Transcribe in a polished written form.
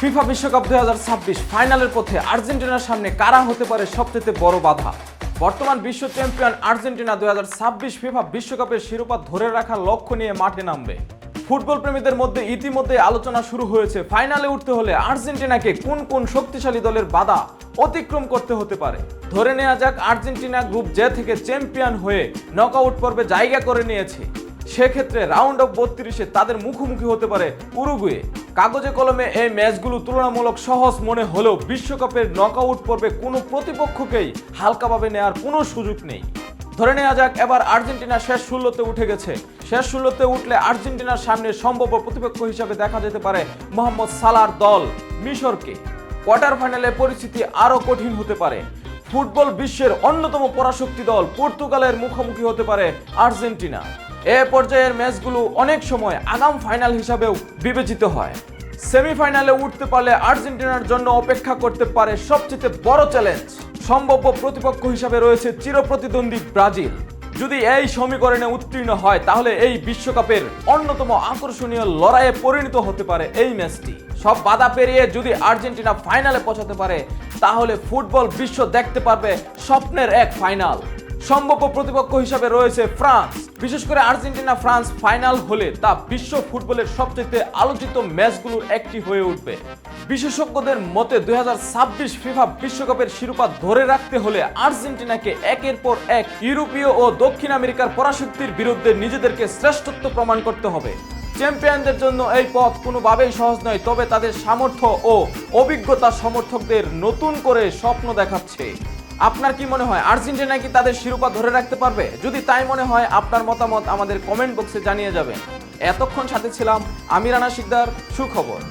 FIFA বিশ্বকাপ 2026 ফাইনালের পথে আর্জেন্টিনার সামনে কারা হতে পারে সবচেয়ে বড় বাধা? বর্তমান বিশ্ব চ্যাম্পিয়ন আর্জেন্টিনা 2026 ফিফা বিশ্বকাপের শিরোপা ধরে রাখার লক্ষ্য নিয়ে মাঠে নামবে। ফুটবল প্রেমীদের মধ্যে ইতিমধ্যে আলোচনা শুরু হয়েছে ফাইনালে উঠতে হলে আর্জেন্টিনাকে কোন কোন শক্তিশালী দলের বাধা অতিক্রম করতে হতে পারে। ধরে নেওয়া যাক আর্জেন্টিনা গ্রুপ জে থেকে চ্যাম্পিয়ন হয়ে নকআউট পর্বে জায়গা করে নিয়েছে, সেক্ষেত্রে রাউন্ড অফ 32-এ তাদের মুখোমুখি হতে পারে উরুগুয়ে। কাগজে কলমে এই ম্যাচগুলো তুলনামূলক সহজ মনে হলেও বিশ্বকাপের নকআউট পর্বে কোনো প্রতিপক্ষকেই হালকাভাবে নেওয়ার কোনো সুযোগ নেই। ধরে নেওয়া যাক এবার আর্জেন্টিনা শেষ 16তে উঠে গেছে। শেষ 16তে উঠলে আর্জেন্টিনার সামনে সম্ভাব্য প্রতিপক্ষ হিসাবে দেখা যেতে পারে মোহাম্মদ সালাহর দল মিশরকে। কোয়ার্টার ফাইনালে পরিস্থিতি আরও কঠিন হতে পারে। ফুটবল বিশ্বের অন্যতম পরাশক্তি দল পর্তুগালের মুখোমুখি হতে পারে আর্জেন্টিনা। এ পর্যায়ের ম্যাচগুলো অনেক সময় আগাম ফাইনাল হিসাবেও বিবেচিত হয়। সেমিফাইনালে উঠতে পারলে আর্জেন্টিনার জন্য অপেক্ষা করতে পারে সবচেয়ে বড় চ্যালেঞ্জ। সম্ভাব্য প্রতিপক্ষ হিসাবে রয়েছে চিরপ্রতিদ্বন্দ্বী ব্রাজিল। যদি এই সমীকরণে উত্তীর্ণ হয় তাহলে এই বিশ্বকাপের অন্যতম আকর্ষণীয় লড়াইয়ে পরিণত হতে পারে এই ম্যাচটি। সব বাধা পেরিয়ে যদি আর্জেন্টিনা ফাইনালে পৌঁছাতে পারে তাহলে ফুটবল বিশ্ব দেখতে পারবে স্বপ্নের এক ফাইনাল। সম্ভাব্য প্রতিপক্ষ হিসাবে রয়েছে ফ্রান্স। বিশেষ করে আর্জেন্টিনা ফ্রান্স ফাইনাল হলে তা বিশ্ব ফুটবলের সবচেয়ে আলোচিত ম্যাচগুলোর একটি হয়ে উঠবে। বিশেষজ্ঞদের মতে 2026 ফিফা বিশ্বকাপের শিরোপা ধরে রাখতে হলে আর্জেন্টিনাকে একের পর এক ইউরোপীয় ও দক্ষিণ আমেরিকার পরাশক্তির বিরুদ্ধে নিজেদেরকে শ্রেষ্ঠত্ব প্রমাণ করতে হবে। চ্যাম্পিয়নদের জন্য এই পথ কোনোভাবেই সহজ নয়, তবে তাদের সামর্থ্য ও অভিজ্ঞতা সমর্থকদের নতুন করে স্বপ্ন দেখাচ্ছে। আপনার কি মনে হয় আর্জেন্টিনা কি তাদের শিরোপা ধরে রাখতে পারবে? যদি তাই মনে হয় আপনার মতামত আমাদের কমেন্ট বক্সে জানিয়ে যাবেন। এতক্ষণ সাথে ছিলাম আমি রানা শিকদার। সুখবর।